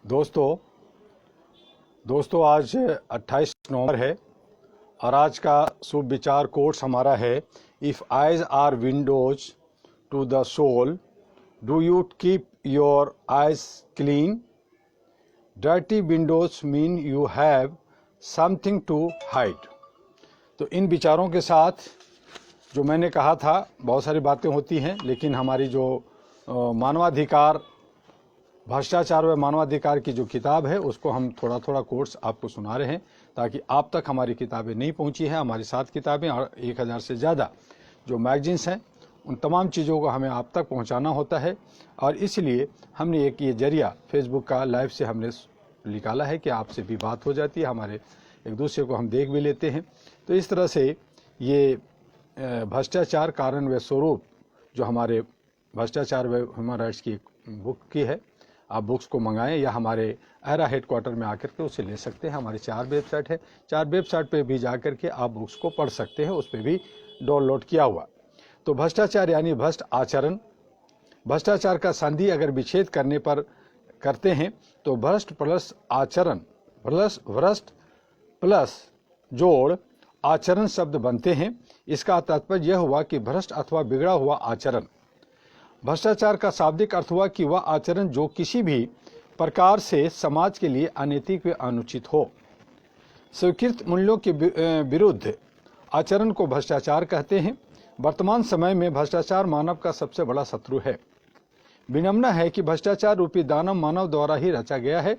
दोस्तों दोस्तों आज 28 नवंबर है और आज का शुभ विचार कोट्स हमारा है, if eyes are windows to the soul, do you keep your eyes clean? Dirty windows mean you have something to hide. तो इन विचारों के साथ जो मैंने कहा था, बहुत सारी बातें होती हैं, लेकिन हमारी जो मानवाधिकार, भ्रष्टाचार व मानवाधिकार की जो किताब है उसको हम थोड़ा थोड़ा कोर्स आपको सुना रहे हैं, ताकि आप तक हमारी किताबें नहीं पहुंची हैं। हमारी 7 किताबें और 1000 से ज़्यादा जो मैगजीन्स हैं, उन तमाम चीज़ों को हमें आप तक पहुंचाना होता है। और इसलिए हमने एक ये जरिया फेसबुक का लाइव से हमने निकाला है कि आपसे भी बात हो जाती है, हमारे एक दूसरे को हम देख भी लेते हैं। तो इस तरह से ये भ्रष्टाचार कारण व स्वरूप जो हमारे भ्रष्टाचार व ह्यूमन राइट्स की बुक की है, आप बुक्स को मंगाएं या हमारे एरा हेडक्वार्टर में आकर के उसे ले सकते हैं। हमारी 4 वेबसाइट है, 4 वेबसाइट पे भी जाकर के आप बुक्स को पढ़ सकते हैं, उस पर भी डाउनलोड किया हुआ। तो भ्रष्टाचार यानी भ्रष्ट आचरण, भ्रष्टाचार का संधि अगर विच्छेद करने पर करते हैं तो भ्रष्ट प्लस आचरण, भ्रष्ट प्लस जोड़ आचरण शब्द बनते हैं। इसका तात्पर्य यह हुआ कि भ्रष्ट अथवा बिगड़ा हुआ आचरण। भ्रष्टाचार का शाब्दिक अर्थ हुआ कि वह आचरण जो किसी भी प्रकार से समाज के लिए अनैतिक व अनुचित हो। स्वीकृत मूल्यों के विरुद्ध आचरण को भ्रष्टाचार कहते हैं। वर्तमान समय में भ्रष्टाचार मानव का सबसे बड़ा शत्रु है। विडंबना है कि भ्रष्टाचार रूपी दानव मानव द्वारा ही रचा गया है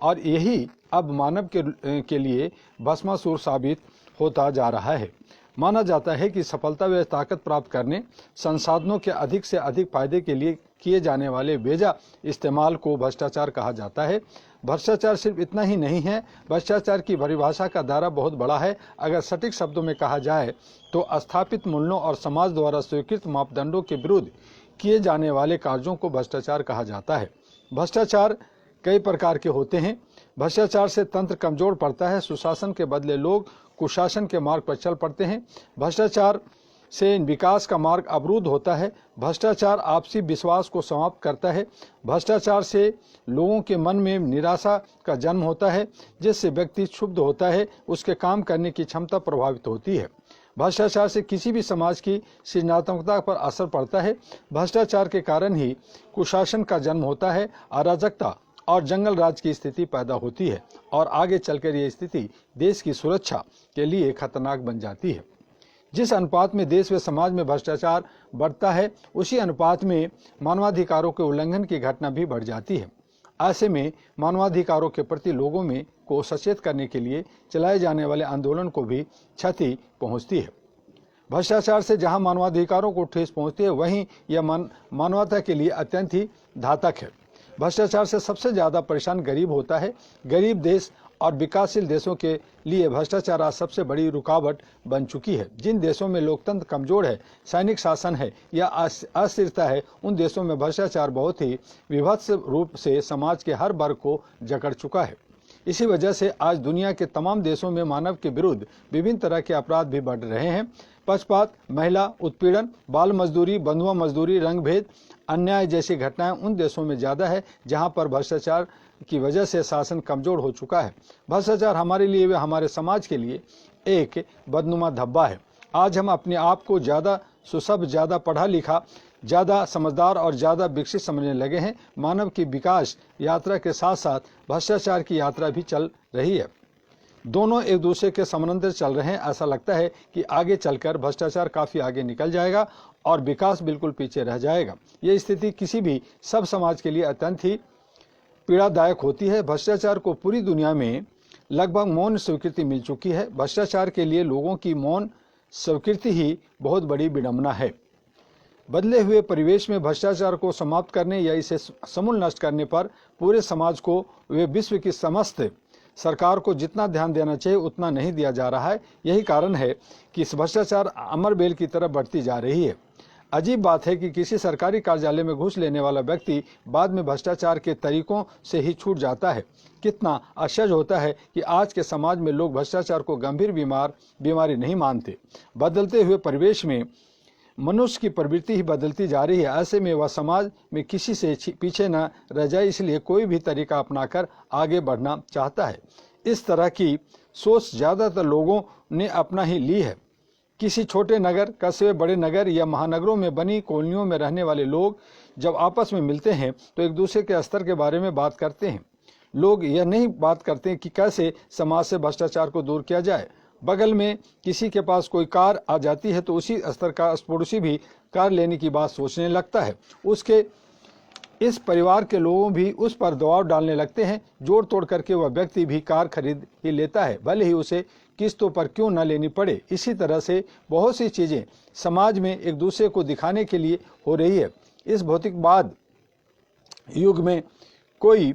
और यही अब मानव के लिए भस्मासुर साबित होता जा रहा है। माना जाता है कि सफलता व ताकत प्राप्त करने, संसाधनों के अधिक से अधिक फायदे के लिए किए जाने वाले बेजा इस्तेमाल को भ्रष्टाचार कहा जाता है। भ्रष्टाचार सिर्फ इतना ही नहीं है, भ्रष्टाचार की परिभाषा का दायरा बहुत बड़ा है। अगर सटीक शब्दों में कहा जाए तो स्थापित मूल्यों और समाज द्वारा स्वीकृत मापदंडों के विरुद्ध किए जाने वाले कार्यों को भ्रष्टाचार कहा जाता है। भ्रष्टाचार कई प्रकार के होते हैं। भ्रष्टाचार से तंत्र कमजोर पड़ता है, सुशासन के बदले लोग कुशासन के मार्ग पर चल पड़ते हैं। भ्रष्टाचार से विकास का मार्ग अवरुद्ध होता है। भ्रष्टाचार आपसी विश्वास को समाप्त करता है। भ्रष्टाचार से लोगों के मन में निराशा का जन्म होता है, जिससे व्यक्ति क्षुब्ध होता है, उसके काम करने की क्षमता प्रभावित होती है। भ्रष्टाचार से किसी भी समाज की सृजनात्मकता पर असर पड़ता है। भ्रष्टाचार के कारण ही कुशासन का जन्म होता है, अराजकता और जंगल राज की स्थिति पैदा होती है और आगे चलकर ये स्थिति देश की सुरक्षा के लिए खतरनाक बन जाती है। जिस अनुपात में देश व समाज में भ्रष्टाचार बढ़ता है, उसी अनुपात में मानवाधिकारों के उल्लंघन की घटना भी बढ़ जाती है। ऐसे में मानवाधिकारों के प्रति लोगों में को सचेत करने के लिए चलाए जाने वाले आंदोलन को भी क्षति पहुंचती है। भ्रष्टाचार से जहां मानवाधिकारों को ठेस पहुंचती है, वहीं यह मानवता के लिए अत्यंत ही घातक है। भ्रष्टाचार से सबसे ज्यादा परेशान गरीब होता है। गरीब देश और विकासशील देशों के लिए भ्रष्टाचार आज सबसे बड़ी रुकावट बन चुकी है। जिन देशों में लोकतंत्र कमजोर है, सैनिक शासन है या अस्थिरता है, उन देशों में भ्रष्टाचार बहुत ही विभत्स रूप से समाज के हर वर्ग को जकड़ चुका है। इसी वजह से आज दुनिया के तमाम देशों में मानव के विरुद्ध विभिन्न तरह के अपराध भी बढ़ रहे हैं। पक्षपात, महिला उत्पीड़न, बाल मजदूरी, बंधुआ मजदूरी, रंग भेद, अन्याय जैसी घटनाएं उन देशों में ज्यादा है जहां पर भ्रष्टाचार की वजह से शासन कमजोर हो चुका है। भ्रष्टाचार हमारे लिए व हमारे समाज के लिए एक बदनुमा धब्बा है। आज हम अपने आप को ज्यादा सुसभ, ज्यादा पढ़ा लिखा, ज्यादा समझदार और ज्यादा विकसित समझने लगे हैं। मानव की विकास यात्रा के साथ साथ भ्रष्टाचार की यात्रा भी चल रही है। दोनों एक दूसरे के समानांतर चल रहे हैं। ऐसा लगता है कि आगे चलकर भ्रष्टाचार काफी आगे निकल जाएगा और विकास बिल्कुल पीछे रह जाएगा। यह स्थिति किसी भी सब समाज के लिए अत्यंत ही पीड़ादायक होती है। भ्रष्टाचार को पूरी दुनिया में लगभग मौन स्वीकृति मिल चुकी है। भ्रष्टाचार के लिए लोगों की मौन स्वीकृति ही बहुत बड़ी विडंबना है। बदले हुए परिवेश में भ्रष्टाचार को समाप्त करने या इसे समूल नष्ट करने पर पूरे समाज को वे विश्व की समस्त सरकार को जितना ध्यान देना चाहिए उतना नहीं दिया जा रहा है। यही कारण है कि इस भ्रष्टाचार अमर बेल की तरफ बढ़ती जा रही है। अजीब बात है कि किसी सरकारी कार्यालय में घूस लेने वाला व्यक्ति बाद में भ्रष्टाचार के तरीकों से ही छूट जाता है। कितना आश्चर्य होता है कि आज के समाज में लोग भ्रष्टाचार को गंभीर बीमारी नहीं मानते। बदलते हुए परिवेश में मनुष्य की प्रवृत्ति ही बदलती जा रही है। ऐसे में वह समाज में किसी से पीछे न रह जाए, इसलिए कोई भी तरीका अपनाकर आगे बढ़ना चाहता है। इस तरह की सोच ज़्यादातर लोगों ने अपना ही ली है। किसी छोटे नगर, कस्बे, बड़े नगर या महानगरों में बनी कॉलोनियों में रहने वाले लोग जब आपस में मिलते हैं तो एक दूसरे के स्तर के बारे में बात करते हैं। लोग यह नहीं बात करते कि कैसे समाज से भ्रष्टाचार को दूर किया जाए। बगल में किसी के पास कोई कार आ जाती है तो उसी स्तर का पड़ोसी भी कार लेने की बात सोचने लगता है। उसके इस परिवार के लोग भी उस पर दबाव डालने लगते हैं। जोड़ तोड़ करके वह व्यक्ति भी कार खरीद ही लेता है, भले ही उसे किस्तों पर क्यों न लेनी पड़े। इसी तरह से बहुत सी चीज़ें समाज में एक दूसरे को दिखाने के लिए हो रही है। इस भौतिकवाद युग में कोई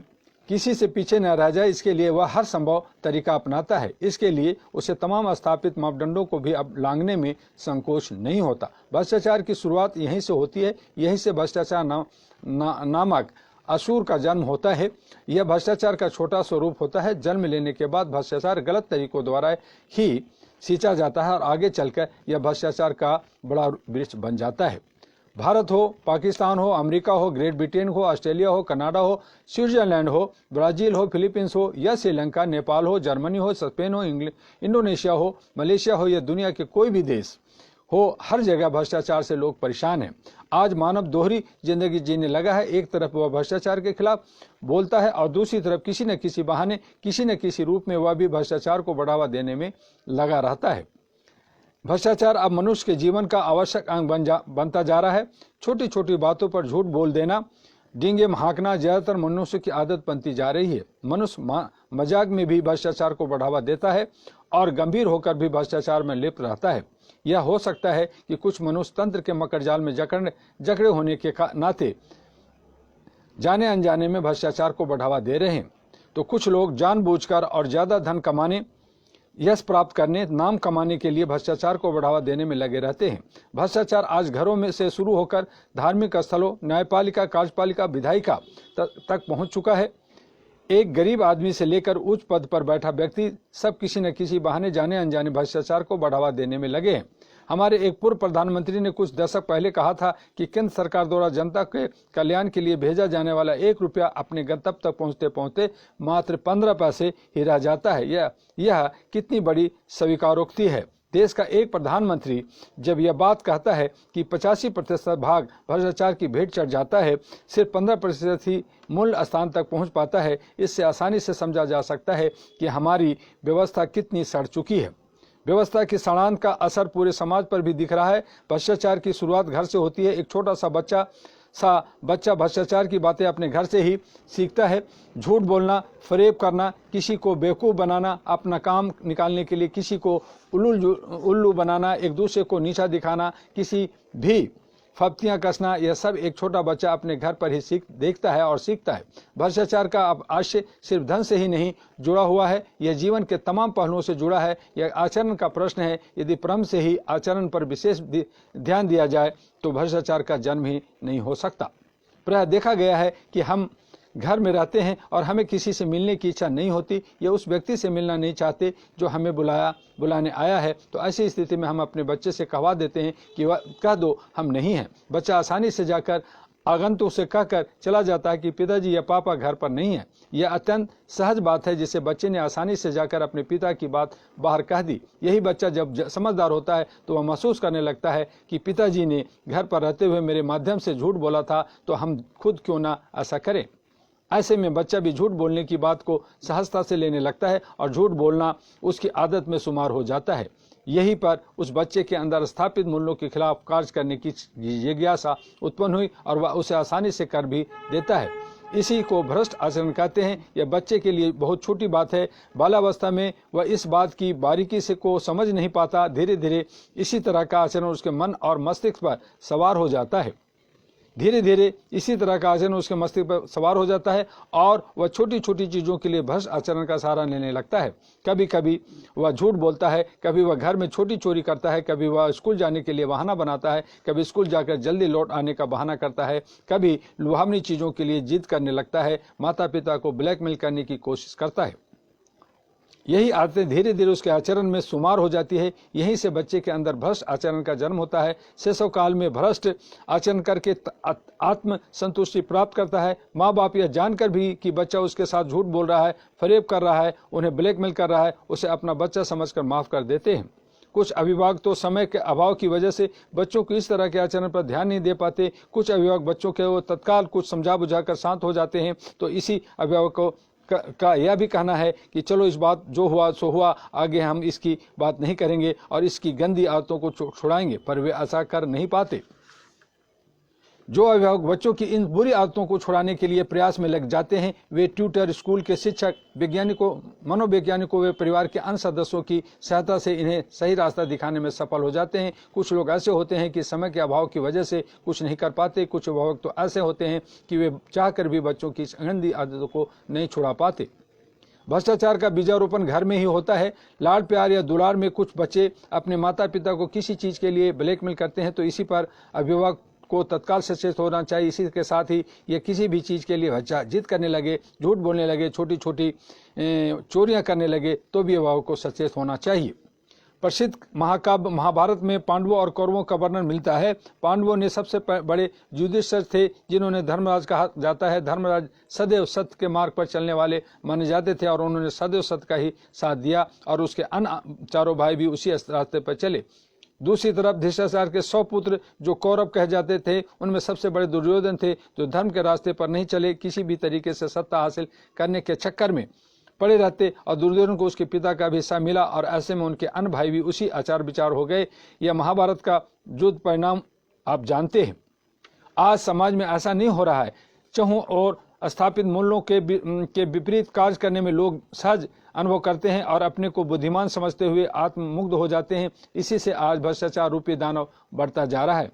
किसी से पीछे न रह जाए, इसके लिए वह हर संभव तरीका अपनाता है। इसके लिए उसे तमाम स्थापित मापदंडों को भी अब लांघने में संकोच नहीं होता। भ्रष्टाचार की शुरुआत यहीं से होती है। यहीं से भ्रष्टाचार नामक असुर का जन्म होता है। यह भ्रष्टाचार का छोटा स्वरूप होता है। जन्म लेने के बाद भ्रष्टाचार गलत तरीकों द्वारा ही सींचा जाता है और आगे चलकर यह भ्रष्टाचार का बड़ा वृक्ष बन जाता है। भारत हो, पाकिस्तान हो, अमेरिका हो, ग्रेट ब्रिटेन हो, ऑस्ट्रेलिया हो, कनाडा हो, स्विट्जरलैंड हो, ब्राज़ील हो, फिलीपींस हो या श्रीलंका, नेपाल हो, जर्मनी हो, स्पेन हो, इंडोनेशिया हो, मलेशिया हो या दुनिया के कोई भी देश हो, हर जगह भ्रष्टाचार से लोग परेशान हैं। आज मानव दोहरी जिंदगी जीने लगा है। एक तरफ वह भ्रष्टाचार के खिलाफ बोलता है और दूसरी तरफ किसी न किसी बहाने, किसी न किसी रूप में वह भी भ्रष्टाचार को बढ़ावा देने में लगा रहता है। भ्रष्टाचार अब मनुष्य के जीवन का आवश्यक अंग बनता जा रहा है। छोटी छोटी बातों पर झूठ बोल देना, डींगे हाँकना ज्यादातर मनुष्य की आदत बनती जा रही है। मनुष्य मजाक में भी भ्रष्टाचार को बढ़ावा देता है और गंभीर होकर भी भ्रष्टाचार में लिप्त रहता है। यह हो सकता है कि कुछ मनुष्य तंत्र के मकड़जाल में जकड़े होने के नाते जाने अनजाने में भ्रष्टाचार को बढ़ावा दे रहे हैं, तो कुछ लोग जानबूझकर और ज्यादा धन कमाने, यश प्राप्त करने, नाम कमाने के लिए भ्रष्टाचार को बढ़ावा देने में लगे रहते हैं। भ्रष्टाचार आज घरों में से शुरू होकर धार्मिक स्थलों, न्यायपालिका, कार्यपालिका, विधायिका तक पहुंच चुका है। एक गरीब आदमी से लेकर उच्च पद पर बैठा व्यक्ति सब किसी न किसी बहाने जाने अनजाने भ्रष्टाचार को बढ़ावा देने में लगे हैं। हमारे एक पूर्व प्रधानमंत्री ने कुछ दशक पहले कहा था कि केंद्र सरकार द्वारा जनता के कल्याण के लिए भेजा जाने वाला 1 रुपया अपने गंतव्य तक पहुंचते पहुंचते मात्र 15 पैसे ही रह जाता है। यह कितनी बड़ी स्वीकारोक्ति है। देश का एक प्रधानमंत्री जब यह बात कहता है कि 85% भाग भ्रष्टाचार की भेंट चढ़ जाता है, सिर्फ 15% ही मूल स्थान तक पहुंच पाता है, इससे आसानी से समझा जा सकता है कि हमारी व्यवस्था कितनी सड़ चुकी है। व्यवस्था की सड़ांत का असर पूरे समाज पर भी दिख रहा है। भ्रष्टाचार की शुरुआत घर से होती है। एक छोटा सा बच्चा भ्रष्टाचार की बातें अपने घर से ही सीखता है। झूठ बोलना, फरेब करना, किसी को बेवकूफ़ बनाना, अपना काम निकालने के लिए किसी को उल्लू बनाना, एक दूसरे को नीचा दिखाना, किसी भी फप्तियाँ कसना, यह सब एक छोटा बच्चा अपने घर पर ही देखता है और सीखता है। भ्रष्टाचार का अब आशय सिर्फ धन से ही नहीं जुड़ा हुआ है, यह जीवन के तमाम पहलुओं से जुड़ा है। यह आचरण का प्रश्न है। यदि क्रम से ही आचरण पर विशेष ध्यान दिया जाए तो भ्रष्टाचार का जन्म ही नहीं हो सकता। प्रायः देखा गया है कि हम घर में रहते हैं और हमें किसी से मिलने की इच्छा नहीं होती या उस व्यक्ति से मिलना नहीं चाहते जो हमें बुलाने आया है, तो ऐसी स्थिति में हम अपने बच्चे से कहवा देते हैं कि वह कह दो हम नहीं हैं। बच्चा आसानी से जाकर आगंतुक से कहकर चला जाता है कि पिताजी या पापा घर पर नहीं है। यह अत्यंत सहज बात है जिसे बच्चे ने आसानी से जाकर अपने पिता की बात बाहर कह दी। यही बच्चा जब समझदार होता है तो वह महसूस करने लगता है कि पिताजी ने घर पर रहते हुए मेरे माध्यम से झूठ बोला था, तो हम खुद क्यों ना ऐसा करें। ऐसे में बच्चा भी झूठ बोलने की बात को सहजता से लेने लगता है और झूठ बोलना उसकी आदत में शुमार हो जाता है। यहीं पर उस बच्चे के अंदर स्थापित मूल्यों के खिलाफ कार्य करने की जिज्ञासा उत्पन्न हुई और वह उसे आसानी से कर भी देता है। इसी को भ्रष्ट आचरण कहते हैं। यह बच्चे के लिए बहुत छोटी बात है। बाल्यावस्था में वह इस बात की बारीकी से को समझ नहीं पाता। धीरे धीरे इसी तरह का आचरण उसके मन और मस्तिष्क पर सवार हो जाता है। और वह छोटी छोटी चीज़ों के लिए भ्रष्ट आचरण का सहारा लेने लगता है। कभी कभी वह झूठ बोलता है, कभी वह घर में छोटी चोरी करता है, कभी वह स्कूल जाने के लिए बहाना बनाता है, कभी स्कूल जाकर जल्दी लौट आने का बहाना करता है, कभी लुभावनी चीज़ों के लिए जिद करने लगता है, माता पिता को ब्लैकमेल करने की कोशिश करता है। यही आदतें धीरे धीरे उसके आचरण में शुमार हो जाती है। यहीं से बच्चे के अंदर भ्रष्ट आचरण का जन्म होता है। शैशव काल में भ्रष्ट आचरण करके आत्म संतुष्टि प्राप्त करता है। माँ बाप यह जानकर भी कि बच्चा उसके साथ झूठ बोल रहा है, फरेब कर रहा है, उन्हें ब्लैकमेल कर रहा है, उसे अपना बच्चा समझकर माफ कर देते हैं। कुछ अभिभावक तो समय के अभाव की वजह से बच्चों को इस तरह के आचरण पर ध्यान नहीं दे पाते। कुछ अभिभावक बच्चों के वो तत्काल कुछ समझा बुझाकर शांत हो जाते हैं। तो इसी अभिभावकों का यह भी कहना है कि चलो इस बात जो हुआ सो हुआ, आगे हम इसकी बात नहीं करेंगे और इसकी गंदी आदतों को छुड़ाएंगे, पर वे ऐसा कर नहीं पाते। जो अभिभावक बच्चों की इन बुरी आदतों को छुड़ाने के लिए प्रयास में लग जाते हैं, वे ट्यूटर, स्कूल के शिक्षक, वैज्ञानिकों, मनोवैज्ञानिकों, वे परिवार के अन्य सदस्यों की सहायता से इन्हें सही रास्ता दिखाने में सफल हो जाते हैं। कुछ लोग ऐसे होते हैं कि समय के अभाव की वजह से कुछ नहीं कर पाते। कुछ अभिभावक तो ऐसे होते हैं कि वे चाहकर भी बच्चों की गंदी आदतों को नहीं छुड़ा पाते। भ्रष्टाचार का बीजारोपण घर में ही होता है। लाड प्यार या दुलार में कुछ बच्चे अपने माता पिता को किसी चीज के लिए ब्लैकमेल करते हैं, तो इसी पर अभिभावक को तत्काल सचेत होना चाहिए। इसी के साथ ही ये किसी भी चीज के लिए बच्चा जिद करने लगे, झूठ बोलने लगे, छोटी छोटी चोरियां करने लगे, तो भी अभिभावक को सचेत होना चाहिए। प्रसिद्ध महाकाव्य महाभारत में पांडवों और कौरवों का वर्णन मिलता है। पांडवों ने सबसे बड़े युधिष्ठिर थे, जिन्होंने धर्मराज कहा जाता है। धर्मराज सदैव सत्य के मार्ग पर चलने वाले माने जाते थे और उन्होंने सदैव सत्य का ही साथ दिया और उसके अन्य चारों भाई भी उसी रास्ते पर चले। दूसरी तरफ धृतराष्ट्र के 100 पुत्र जो कौरव कहे जाते थे, उनमें सबसे बड़े दुर्योधन थे, जो धर्म के रास्ते पर नहीं चले, किसी भी तरीके से सत्ता हासिल करने के चक्कर में पड़े रहते और दुर्योधन को उसके पिता का भी हिस्सा मिला और ऐसे में उनके अन्य भाई भी उसी आचार विचार हो गए। यह महाभारत का युद्ध परिणाम आप जानते हैं। आज समाज में ऐसा नहीं हो रहा है। चहुं और स्थापित मूल्यों के विपरीत कार्य करने में लोग सहज अनुभव करते हैं और अपने को बुद्धिमान समझते हुए आत्ममुग्ध हो जाते हैं। इसी से आज भ्रष्टाचार रूपी दानव बढ़ता जा रहा है।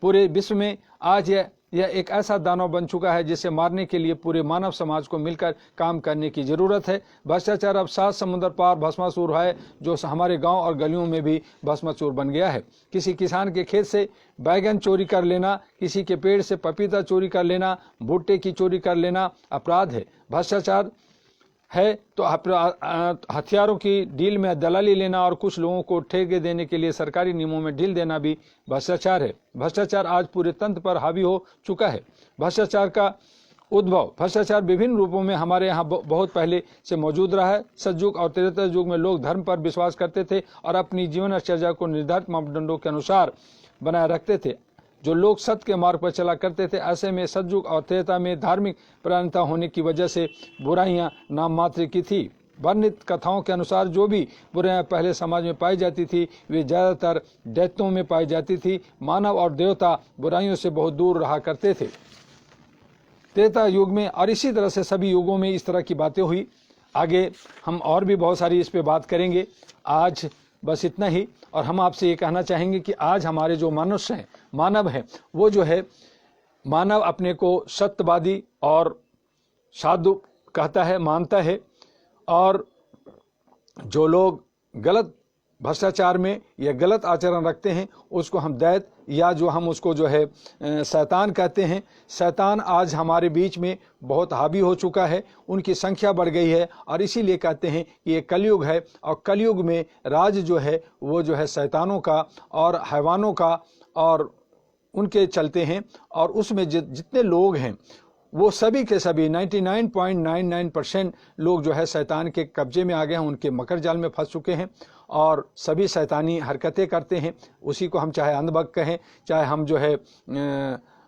पूरे विश्व में आज यह एक ऐसा दानव बन चुका है जिसे मारने के लिए पूरे मानव समाज को मिलकर काम करने की जरूरत है। भ्रष्टाचार अब 7 समुद्र पार भस्मासुर है, जो हमारे गांव और गलियों में भी भस्मासुर बन गया है। किसी किसान के खेत से बैगन चोरी कर लेना, किसी के पेड़ से पपीता चोरी कर लेना, भुट्टे की चोरी कर लेना अपराध है। भ्रष्टाचार है तो हथियारों की डील में दलाली लेना और कुछ लोगों को ठेके देने के लिए सरकारी नियमों में ढील देना भी भ्रष्टाचार है। भ्रष्टाचार आज पूरे तंत्र पर हावी हो चुका है। भ्रष्टाचार का उद्भव, भ्रष्टाचार विभिन्न रूपों में हमारे यहाँ बहुत पहले से मौजूद रहा है। सतयुग और त्रेता युग में लोग धर्म पर विश्वास करते थे और अपनी जीवनचर्या को निर्धारित मापदंडों के अनुसार बनाए रखते थे। जो लोग सत्य के मार्ग पर चला करते थे, ऐसे में सतयुग और त्रेता में धार्मिक प्रधानता होने की वजह से बुराइयां नाम मात्र की थी। वर्णित कथाओं के अनुसार जो भी बुराइयां पहले समाज में पाई जाती थी, वे ज्यादातर दैत्यों में पाई जाती थी। मानव और देवता बुराइयों से बहुत दूर रहा करते थे। त्रेता युग में और इसी तरह से सभी युगों में इस तरह की बातें हुई। आगे हम और भी बहुत सारी इस पे बात करेंगे। आज बस इतना ही। और हम आपसे ये कहना चाहेंगे कि आज हमारे जो मनुष्य हैं, मानव हैं, वो जो है मानव अपने को सत्यवादी और साधु कहता है, मानता है। और जो लोग गलत भ्रष्टाचार में या गलत आचरण रखते हैं, उसको हम दैत्य या जो हम उसको जो है शैतान कहते हैं। शैतान आज हमारे बीच में बहुत हावी हो चुका है, उनकी संख्या बढ़ गई है और इसीलिए कहते हैं कि ये कलयुग है। और कलयुग में राज जो है वो जो है शैतानों का और हैवानों का और उनके चलते हैं। और उसमें जितने लोग हैं वो सभी के सभी 99.99% लोग जो है शैतान के कब्जे में आ गए हैं, उनके मकर जाल में फंस चुके हैं और सभी शैतानी हरकतें करते हैं। उसी को हम चाहे अंधभक्त कहें, चाहे हम जो है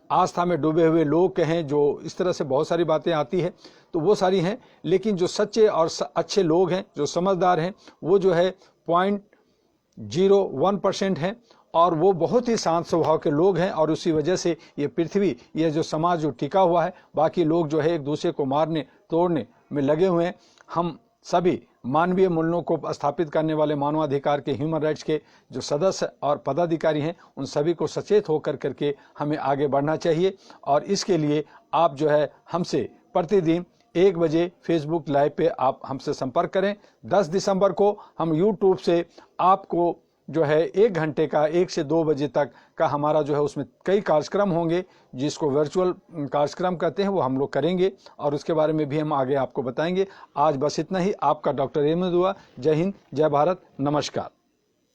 आस्था में डूबे हुए लोग कहें, जो इस तरह से बहुत सारी बातें आती है, तो वो सारी हैं। लेकिन जो सच्चे और अच्छे लोग हैं, जो समझदार हैं, वो जो है 0.01% हैं और वो बहुत ही शांत स्वभाव के लोग हैं। और उसी वजह से ये पृथ्वी, ये जो समाज जो टिका हुआ है, बाकी लोग जो है एक दूसरे को मारने तोड़ने में लगे हुए हैं। हम सभी मानवीय मूल्यों को स्थापित करने वाले मानवाधिकार के, ह्यूमन राइट्स के जो सदस्य और पदाधिकारी हैं, उन सभी को सचेत होकर करके हमें आगे बढ़ना चाहिए। और इसके लिए आप जो है हमसे प्रतिदिन 1 बजे फेसबुक लाइव पे आप हमसे संपर्क करें। 10 दिसंबर को हम यूट्यूब से आपको जो है 1 घंटे का 1 से 2 बजे तक का हमारा जो है उसमें कई कार्यक्रम होंगे, जिसको वर्चुअल कार्यक्रम कहते हैं, वो हम लोग करेंगे और उसके बारे में भी हम आगे आपको बताएंगे। आज बस इतना ही। आपका डॉक्टर अहमद हुआ। जय हिंद, जय भारत, नमस्कार।